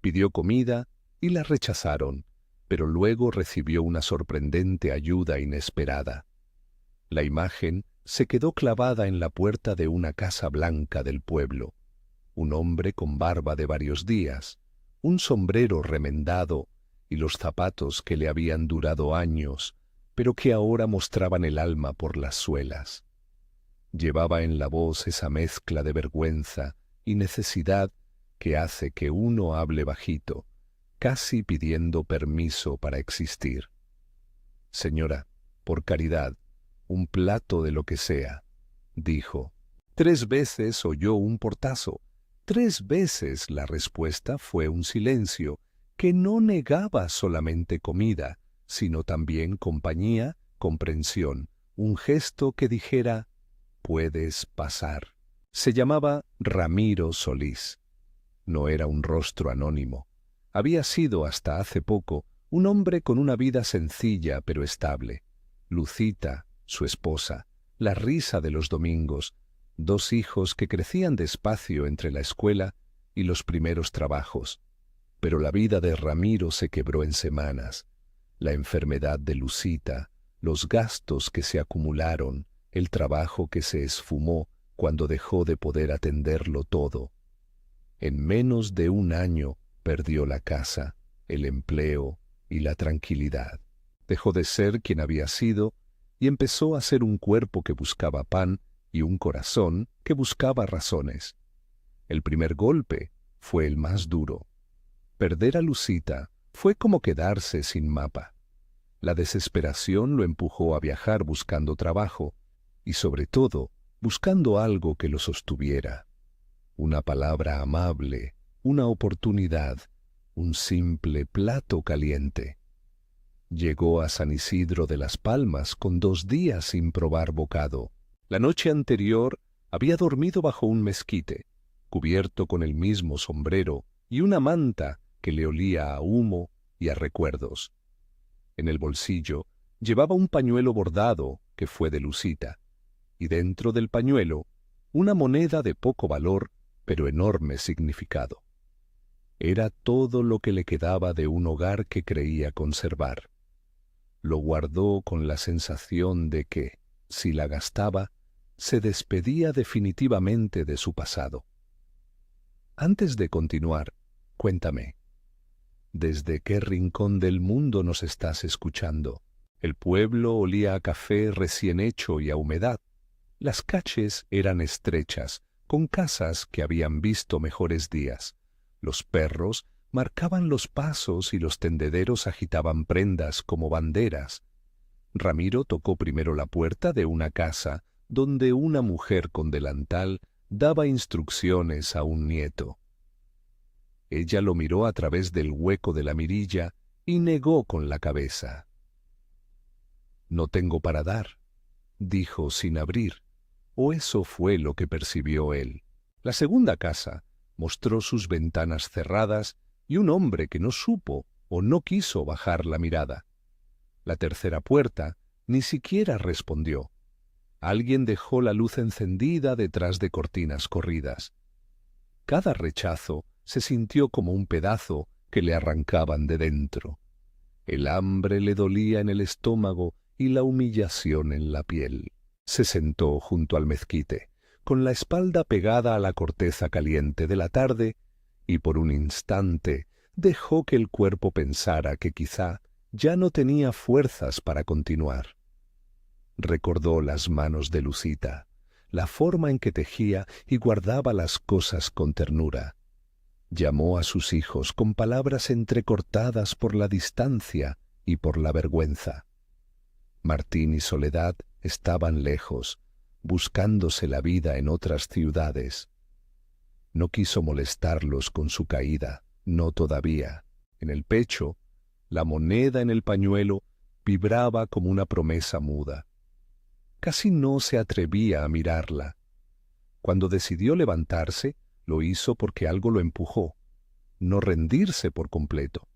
Pidió comida y la rechazaron, pero luego recibió una sorprendente ayuda inesperada. La imagen se quedó clavada en la puerta de una casa blanca del pueblo. Un hombre con barba de varios días, un sombrero remendado y los zapatos que le habían durado años, pero que ahora mostraban el alma por las suelas. Llevaba en la voz esa mezcla de vergüenza y necesidad que hace que uno hable bajito, casi pidiendo permiso para existir. «Señora, por caridad, un plato de lo que sea», dijo. 3 veces oyó un portazo. 3 veces la respuesta fue un silencio que no negaba solamente comida, sino también compañía, comprensión, un gesto que dijera: «Puedes pasar». Se llamaba Ramiro Solís. No era un rostro anónimo. Había sido hasta hace poco un hombre con una vida sencilla pero estable. Lucita, su esposa, la risa de los domingos, 2 hijos que crecían despacio entre la escuela y los primeros trabajos. Pero la vida de Ramiro se quebró en semanas. La enfermedad de Lucita, los gastos que se acumularon, el trabajo que se esfumó cuando dejó de poder atenderlo todo. En menos de 1 año perdió la casa, el empleo y la tranquilidad. Dejó de ser quien había sido y empezó a ser un cuerpo que buscaba pan y un corazón que buscaba razones. El primer golpe fue el más duro. Perder a Lucita fue como quedarse sin mapa. La desesperación lo empujó a viajar buscando trabajo y, sobre todo, buscando algo que lo sostuviera. Una palabra amable, una oportunidad, un simple plato caliente. Llegó a San Isidro de las Palmas con 2 días sin probar bocado. La noche anterior había dormido bajo un mezquite, cubierto con el mismo sombrero y una manta que le olía a humo y a recuerdos. En el bolsillo llevaba un pañuelo bordado que fue de Lucita, y dentro del pañuelo una moneda de poco valor pero enorme significado. Era todo lo que le quedaba de un hogar que creía conservar. Lo guardó con la sensación de que, si la gastaba, se despedía definitivamente de su pasado. Antes de continuar, cuéntame, ¿desde qué rincón del mundo nos estás escuchando? El pueblo olía a café recién hecho y a humedad. Las calles eran estrechas, con casas que habían visto mejores días. Los perros marcaban los pasos y los tendederos agitaban prendas como banderas. Ramiro tocó primero la puerta de una casa donde una mujer con delantal daba instrucciones a un nieto. Ella lo miró a través del hueco de la mirilla y negó con la cabeza. «No tengo para dar», dijo sin abrir, o eso fue lo que percibió él. La segunda casa mostró sus ventanas cerradas y un hombre que no supo o no quiso bajar la mirada. La tercera puerta ni siquiera respondió. Alguien dejó la luz encendida detrás de cortinas corridas. Cada rechazo se sintió como un pedazo que le arrancaban de dentro. El hambre le dolía en el estómago y la humillación en la piel. Se sentó junto al mezquite, con la espalda pegada a la corteza caliente de la tarde, y por un instante dejó que el cuerpo pensara que quizá ya no tenía fuerzas para continuar. Recordó las manos de Lucita, la forma en que tejía y guardaba las cosas con ternura. Llamó a sus hijos con palabras entrecortadas por la distancia y por la vergüenza. Martín y Soledad estaban lejos, buscándose la vida en otras ciudades. No quiso molestarlos con su caída, no todavía. En el pecho, la moneda en el pañuelo vibraba como una promesa muda. Casi no se atrevía a mirarla. Cuando decidió levantarse, lo hizo porque algo lo empujó, no rendirse por completo.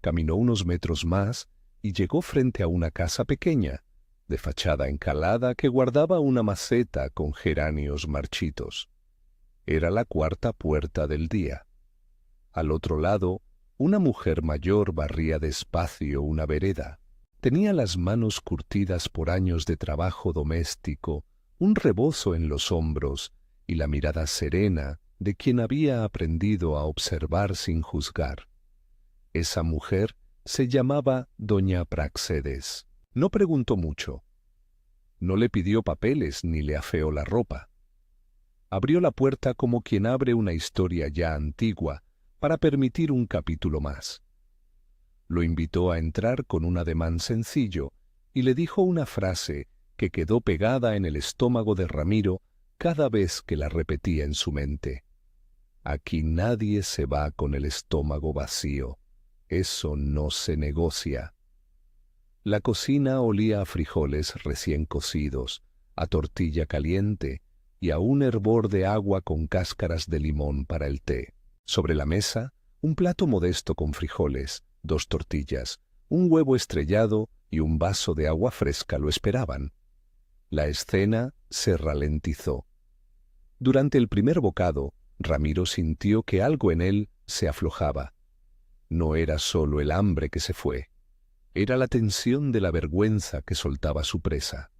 Caminó unos metros más y llegó frente a una casa pequeña, de fachada encalada, que guardaba una maceta con geranios marchitos. Era la cuarta puerta del día. Al otro lado, una mujer mayor barría despacio una vereda. Tenía las manos curtidas por años de trabajo doméstico, un rebozo en los hombros y la mirada serena de quien había aprendido a observar sin juzgar. Esa mujer se llamaba doña Praxedes. No preguntó mucho. No le pidió papeles ni le afeó la ropa. Abrió la puerta como quien abre una historia ya antigua para permitir un capítulo más. Lo invitó a entrar con un ademán sencillo y le dijo una frase que quedó pegada en el estómago de Ramiro cada vez que la repetía en su mente. Aquí nadie se va con el estómago vacío. Eso no se negocia. La cocina olía a frijoles recién cocidos, a tortilla caliente y a un hervor de agua con cáscaras de limón para el té. Sobre la mesa, un plato modesto con frijoles, 2 tortillas, un huevo estrellado y un vaso de agua fresca lo esperaban. La escena se ralentizó. Durante el primer bocado, Ramiro sintió que algo en él se aflojaba. No era solo el hambre que se fue, era la tensión de la vergüenza que soltaba su presa.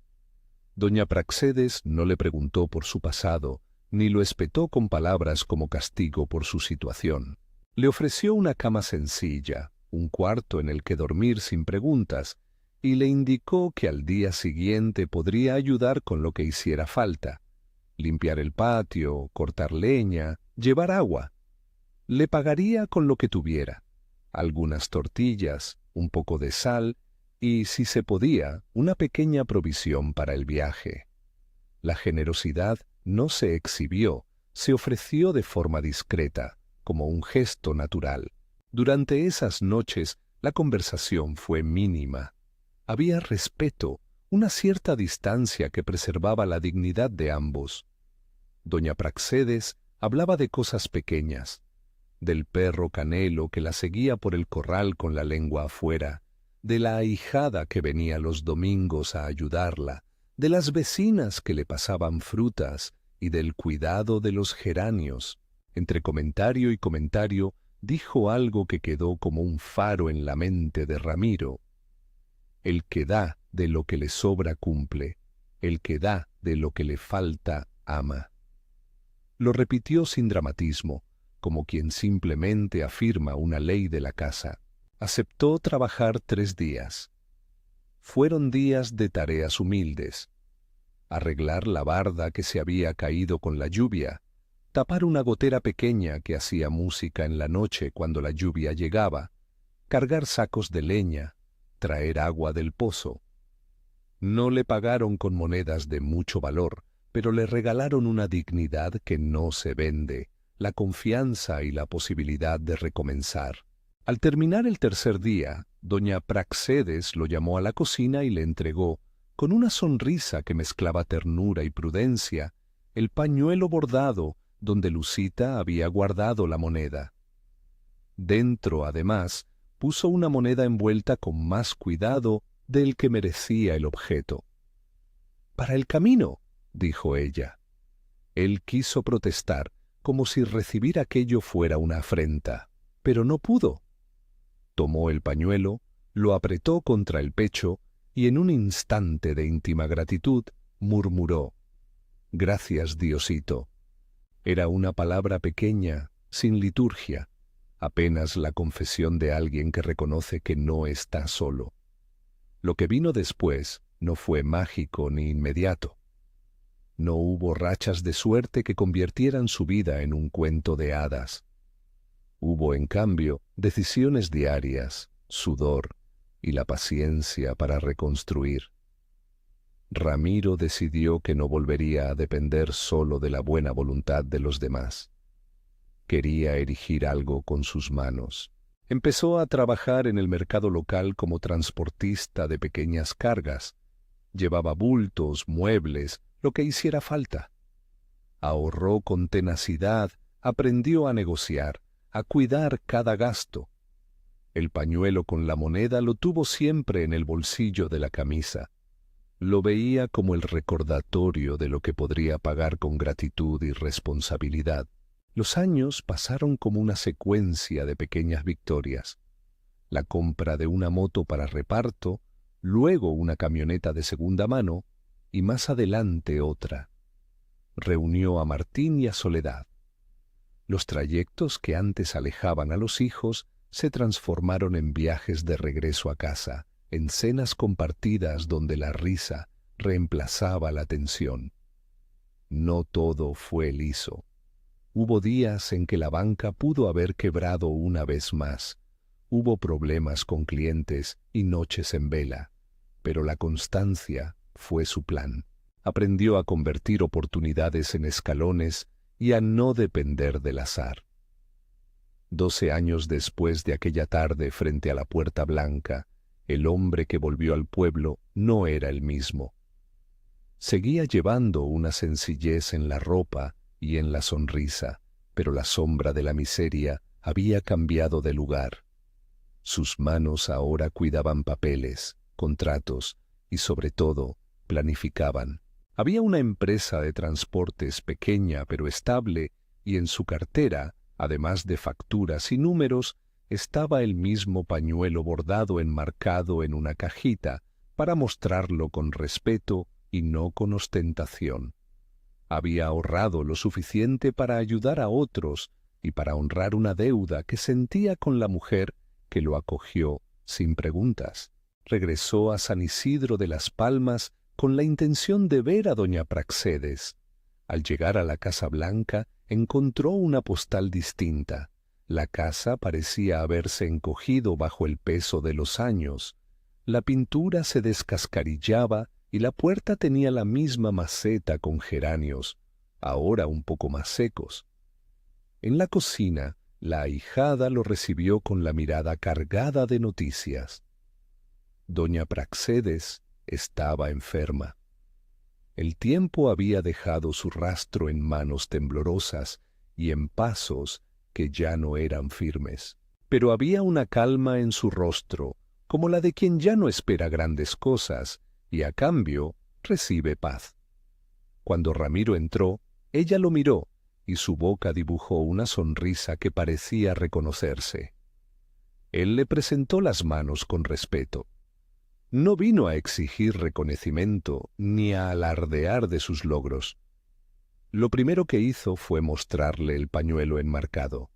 Doña Praxedes no le preguntó por su pasado, ni lo espetó con palabras como castigo por su situación. Le ofreció una cama sencilla, un cuarto en el que dormir sin preguntas, y le indicó que al día siguiente podría ayudar con lo que hiciera falta: limpiar el patio, cortar leña, llevar agua. Le pagaría con lo que tuviera: algunas tortillas, un poco de sal y, si se podía, una pequeña provisión para el viaje. La generosidad no se exhibió, se ofreció de forma discreta, como un gesto natural. Durante esas noches la conversación fue mínima. Había respeto, una cierta distancia que preservaba la dignidad de ambos. Doña Praxedes hablaba de cosas pequeñas, del perro Canelo que la seguía por el corral con la lengua afuera, de la ahijada que venía los domingos a ayudarla, de las vecinas que le pasaban frutas y del cuidado de los geranios. Entre comentario y comentario dijo algo que quedó como un faro en la mente de Ramiro. El que da de lo que le sobra cumple, el que da de lo que le falta ama. Lo repitió sin dramatismo, como quien simplemente afirma una ley de la casa. Aceptó trabajar 3 días. Fueron días de tareas humildes: arreglar la barda que se había caído con la lluvia, tapar una gotera pequeña que hacía música en la noche cuando la lluvia llegaba, cargar sacos de leña, traer agua del pozo. No le pagaron con monedas de mucho valor, pero le regalaron una dignidad que no se vende, la confianza y la posibilidad de recomenzar. Al terminar el tercer día, doña Praxedes lo llamó a la cocina y le entregó, con una sonrisa que mezclaba ternura y prudencia, el pañuelo bordado donde Lucita había guardado la moneda. Dentro, además, puso una moneda envuelta con más cuidado del que merecía el objeto. «Para el camino», dijo ella. Él quiso protestar, como si recibir aquello fuera una afrenta, pero no pudo. Tomó el pañuelo, lo apretó contra el pecho y en un instante de íntima gratitud murmuró: «Gracias, Diosito». Era una palabra pequeña, sin liturgia, apenas la confesión de alguien que reconoce que no está solo. Lo que vino después no fue mágico ni inmediato. No hubo rachas de suerte que convirtieran su vida en un cuento de hadas. Hubo, en cambio, decisiones diarias, sudor y la paciencia para reconstruir. Ramiro decidió que no volvería a depender solo de la buena voluntad de los demás. Quería erigir algo con sus manos. Empezó a trabajar en el mercado local como transportista de pequeñas cargas. Llevaba bultos, muebles, lo que hiciera falta. Ahorró con tenacidad, aprendió a negociar, a cuidar cada gasto. El pañuelo con la moneda lo tuvo siempre en el bolsillo de la camisa. Lo veía como el recordatorio de lo que podría pagar con gratitud y responsabilidad. Los años pasaron como una secuencia de pequeñas victorias. La compra de una moto para reparto, luego una camioneta de segunda mano y más adelante otra. Reunió a Martín y a Soledad. Los trayectos que antes alejaban a los hijos se transformaron en viajes de regreso a casa, en cenas compartidas donde la risa reemplazaba la tensión. No todo fue liso. Hubo días en que la banca pudo haber quebrado una vez más. Hubo problemas con clientes y noches en vela, pero la constancia fue su plan. Aprendió a convertir oportunidades en escalones y a no depender del azar. 12 años después de aquella tarde frente a la Puerta Blanca, el hombre que volvió al pueblo no era el mismo. Seguía llevando una sencillez en la ropa y en la sonrisa, pero la sombra de la miseria había cambiado de lugar. Sus manos ahora cuidaban papeles, contratos y, sobre todo, planificaban. Había una empresa de transportes pequeña pero estable y en su cartera, además de facturas y números, estaba el mismo pañuelo bordado enmarcado en una cajita para mostrarlo con respeto y no con ostentación. Había ahorrado lo suficiente para ayudar a otros y para honrar una deuda que sentía con la mujer que lo acogió sin preguntas. Regresó a San Isidro de las Palmas con la intención de ver a doña Praxedes. Al llegar a la Casa Blanca, encontró una postal distinta. La casa parecía haberse encogido bajo el peso de los años. La pintura se descascarillaba y la puerta tenía la misma maceta con geranios, ahora un poco más secos. En la cocina, la ahijada lo recibió con la mirada cargada de noticias. Doña Praxedes estaba enferma. El tiempo había dejado su rastro en manos temblorosas y en pasos que ya no eran firmes. Pero había una calma en su rostro, como la de quien ya no espera grandes cosas y a cambio recibe paz. Cuando Ramiro entró, ella lo miró y su boca dibujó una sonrisa que parecía reconocerse. Él le presentó las manos con respeto. No vino a exigir reconocimiento ni a alardear de sus logros. Lo primero que hizo fue mostrarle el pañuelo enmarcado.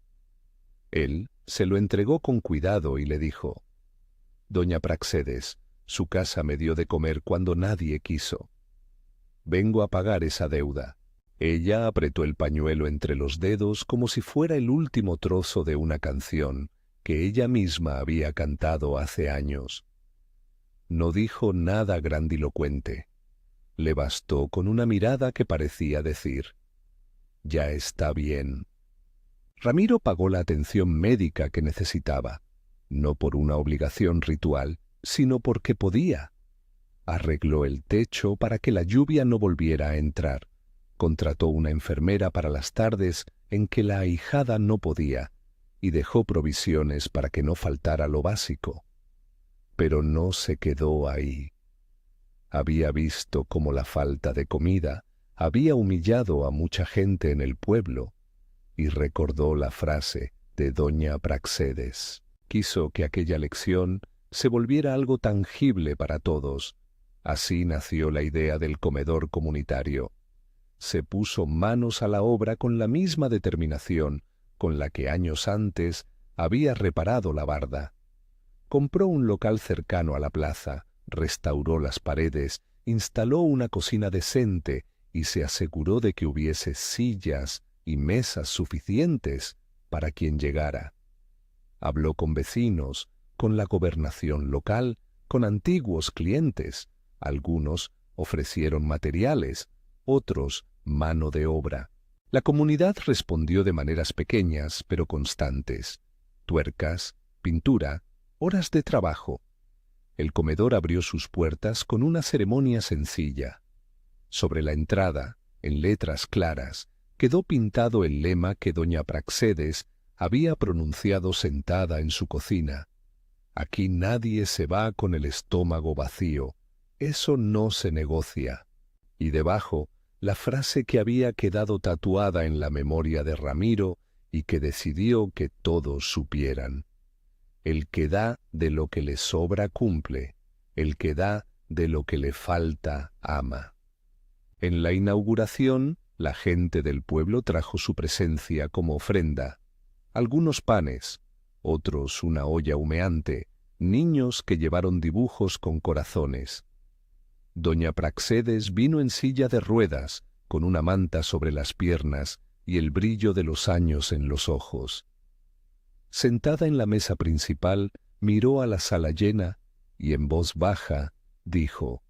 Él se lo entregó con cuidado y le dijo: «Doña Praxedes, su casa me dio de comer cuando nadie quiso. Vengo a pagar esa deuda». Ella apretó el pañuelo entre los dedos como si fuera el último trozo de una canción que ella misma había cantado hace años. No dijo nada grandilocuente. Le bastó con una mirada que parecía decir: «Ya está bien». Ramiro pagó la atención médica que necesitaba, no por una obligación ritual, sino porque podía. Arregló el techo para que la lluvia no volviera a entrar. Contrató una enfermera para las tardes en que la ahijada no podía y dejó provisiones para que no faltara lo básico. Pero no se quedó ahí. Había visto cómo la falta de comida había humillado a mucha gente en el pueblo y recordó la frase de doña Praxedes. Quiso que aquella lección se volviera algo tangible para todos. Así nació la idea del comedor comunitario. Se puso manos a la obra con la misma determinación con la que años antes había reparado la barda. Compró un local cercano a la plaza, restauró las paredes, instaló una cocina decente y se aseguró de que hubiese sillas y mesas suficientes para quien llegara. Habló con vecinos, con la gobernación local, con antiguos clientes. Algunos ofrecieron materiales, otros mano de obra. La comunidad respondió de maneras pequeñas pero constantes: tuercas, pintura, horas de trabajo. El comedor abrió sus puertas con una ceremonia sencilla. Sobre la entrada, en letras claras, quedó pintado el lema que doña Praxedes había pronunciado sentada en su cocina: «Aquí nadie se va con el estómago vacío, eso no se negocia». Y debajo la frase que había quedado tatuada en la memoria de Ramiro y que decidió que todos supieran. El que da de lo que le sobra cumple, el que da de lo que le falta ama. En la inauguración, la gente del pueblo trajo su presencia como ofrenda, algunos panes, otros una olla humeante, niños que llevaron dibujos con corazones. Doña Praxedes vino en silla de ruedas, con una manta sobre las piernas y el brillo de los años en los ojos. Sentada en la mesa principal, miró a la sala llena y en voz baja dijo: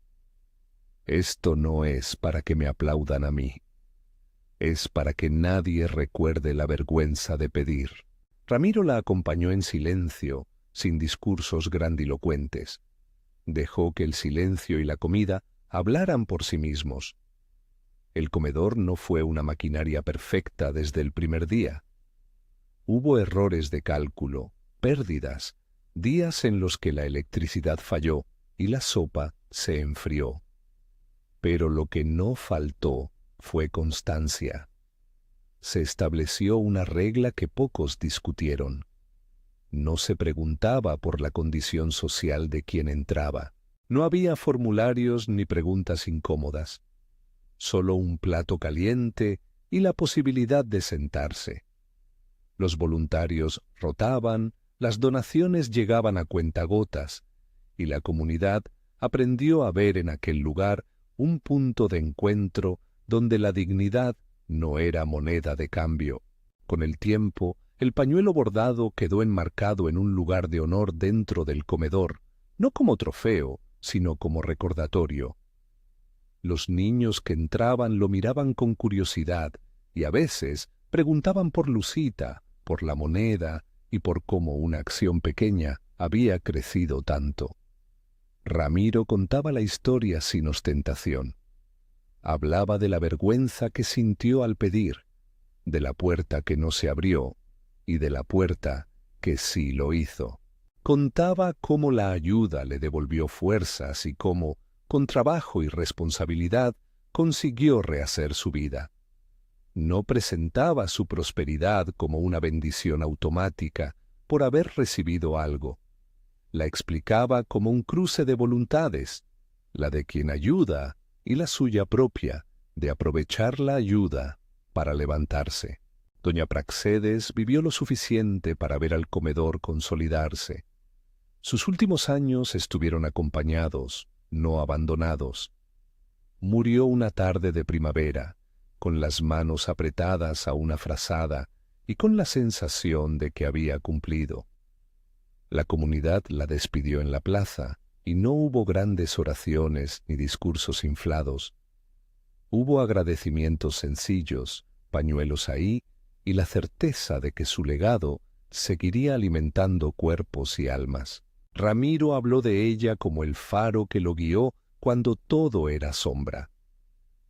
«Esto no es para que me aplaudan a mí. Es para que nadie recuerde la vergüenza de pedir». Ramiro la acompañó en silencio, sin discursos grandilocuentes. Dejó que el silencio y la comida hablaran por sí mismos. El comedor no fue una maquinaria perfecta desde el primer día. Hubo errores de cálculo, pérdidas, días en los que la electricidad falló y la sopa se enfrió. Pero lo que no faltó fue constancia. Se estableció una regla que pocos discutieron. No se preguntaba por la condición social de quien entraba. No había formularios ni preguntas incómodas. Solo un plato caliente y la posibilidad de sentarse. Los voluntarios rotaban, las donaciones llegaban a cuentagotas, y la comunidad aprendió a ver en aquel lugar un punto de encuentro donde la dignidad no era moneda de cambio. Con el tiempo, el pañuelo bordado quedó enmarcado en un lugar de honor dentro del comedor, no como trofeo, sino como recordatorio. Los niños que entraban lo miraban con curiosidad y a veces preguntaban por Lucita, por la moneda y por cómo una acción pequeña había crecido tanto. Ramiro contaba la historia sin ostentación. Hablaba de la vergüenza que sintió al pedir, de la puerta que no se abrió y de la puerta que sí lo hizo. Contaba cómo la ayuda le devolvió fuerzas y cómo, con trabajo y responsabilidad, consiguió rehacer su vida. No presentaba su prosperidad como una bendición automática por haber recibido algo. La explicaba como un cruce de voluntades, la de quien ayuda y la suya propia, de aprovechar la ayuda para levantarse. Doña Praxedes vivió lo suficiente para ver al comedor consolidarse. Sus últimos años estuvieron acompañados, no abandonados. Murió una tarde de primavera, con las manos apretadas a una frazada y con la sensación de que había cumplido. La comunidad la despidió en la plaza y no hubo grandes oraciones ni discursos inflados. Hubo agradecimientos sencillos, pañuelos ahí y la certeza de que su legado seguiría alimentando cuerpos y almas. Ramiro habló de ella como el faro que lo guió cuando todo era sombra.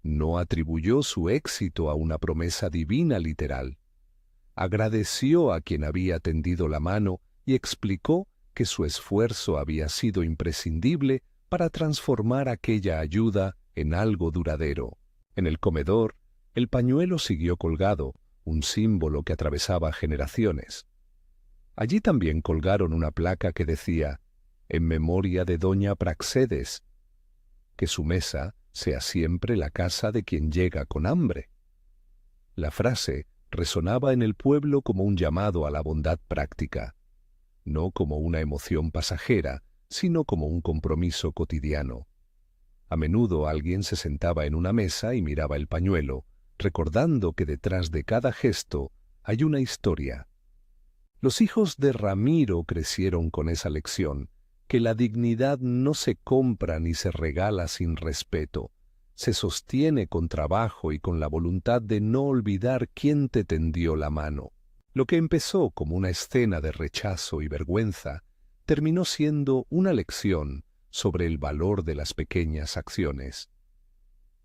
No atribuyó su éxito a una promesa divina literal. Agradeció a quien había tendido la mano y explicó que su esfuerzo había sido imprescindible para transformar aquella ayuda en algo duradero. En el comedor, el pañuelo siguió colgado, un símbolo que atravesaba generaciones. Allí también colgaron una placa que decía: «En memoria de Doña Praxedes», que su mesa sea siempre la casa de quien llega con hambre. La frase resonaba en el pueblo como un llamado a la bondad práctica, no como una emoción pasajera, sino como un compromiso cotidiano. A menudo alguien se sentaba en una mesa y miraba el pañuelo, recordando que detrás de cada gesto hay una historia. Los hijos de Ramiro crecieron con esa lección, que la dignidad no se compra ni se regala sin respeto, se sostiene con trabajo y con la voluntad de no olvidar quién te tendió la mano. Lo que empezó como una escena de rechazo y vergüenza, terminó siendo una lección sobre el valor de las pequeñas acciones.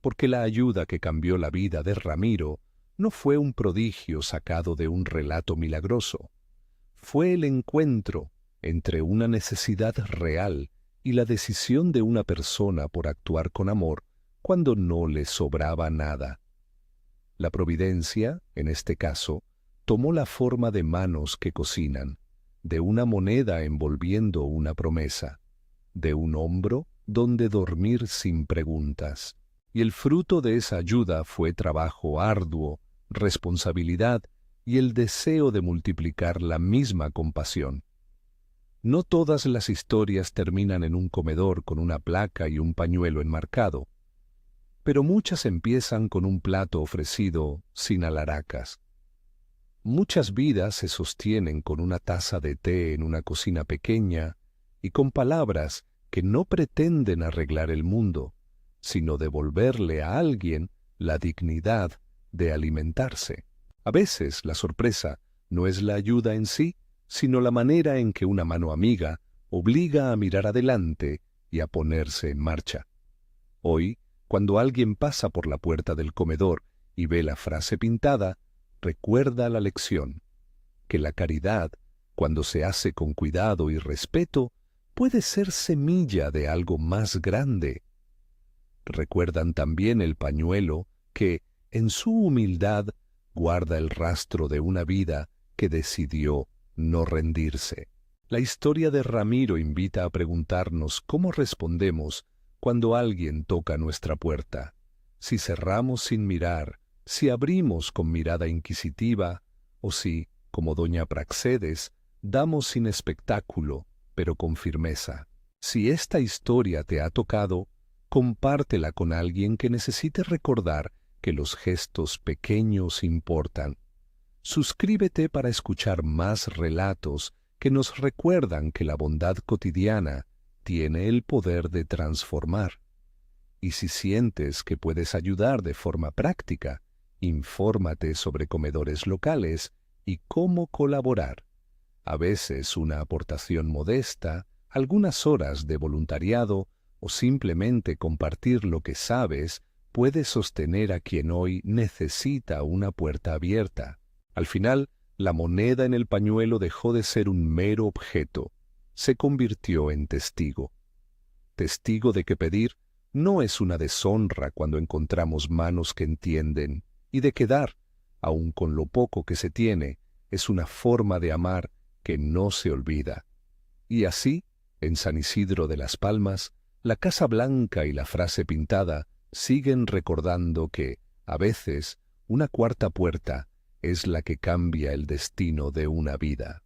Porque la ayuda que cambió la vida de Ramiro no fue un prodigio sacado de un relato milagroso. Fue el encuentro entre una necesidad real y la decisión de una persona por actuar con amor cuando no le sobraba nada. La providencia, en este caso, tomó la forma de manos que cocinan, de una moneda envolviendo una promesa, de un hombro donde dormir sin preguntas. Y el fruto de esa ayuda fue trabajo arduo, responsabilidad y el deseo de multiplicar la misma compasión. No todas las historias terminan en un comedor con una placa y un pañuelo enmarcado, pero muchas empiezan con un plato ofrecido sin alaracas. Muchas vidas se sostienen con una taza de té en una cocina pequeña y con palabras que no pretenden arreglar el mundo, sino devolverle a alguien la dignidad de alimentarse. A veces la sorpresa no es la ayuda en sí, sino la manera en que una mano amiga obliga a mirar adelante y a ponerse en marcha. Hoy, cuando alguien pasa por la puerta del comedor y ve la frase pintada, recuerda la lección, que la caridad, cuando se hace con cuidado y respeto, puede ser semilla de algo más grande. Recuerdan también el pañuelo que, en su humildad, guarda el rastro de una vida que decidió no rendirse. La historia de Ramiro invita a preguntarnos cómo respondemos cuando alguien toca nuestra puerta. Si cerramos sin mirar, si abrimos con mirada inquisitiva, o si, como doña Praxedes, damos sin espectáculo, pero con firmeza. Si esta historia te ha tocado, compártela con alguien que necesite recordar que los gestos pequeños importan. Suscríbete para escuchar más relatos que nos recuerdan que la bondad cotidiana tiene el poder de transformar. Y si sientes que puedes ayudar de forma práctica, infórmate sobre comedores locales y cómo colaborar. A veces una aportación modesta, algunas horas de voluntariado o simplemente compartir lo que sabes puede sostener a quien hoy necesita una puerta abierta. Al final, la moneda en el pañuelo dejó de ser un mero objeto, se convirtió en testigo. Testigo de que pedir no es una deshonra cuando encontramos manos que entienden, y de que dar, aun con lo poco que se tiene, es una forma de amar que no se olvida. Y así, en San Isidro de las Palmas, la Casa Blanca y la frase pintada siguen recordando que, a veces, una cuarta puerta es la que cambia el destino de una vida.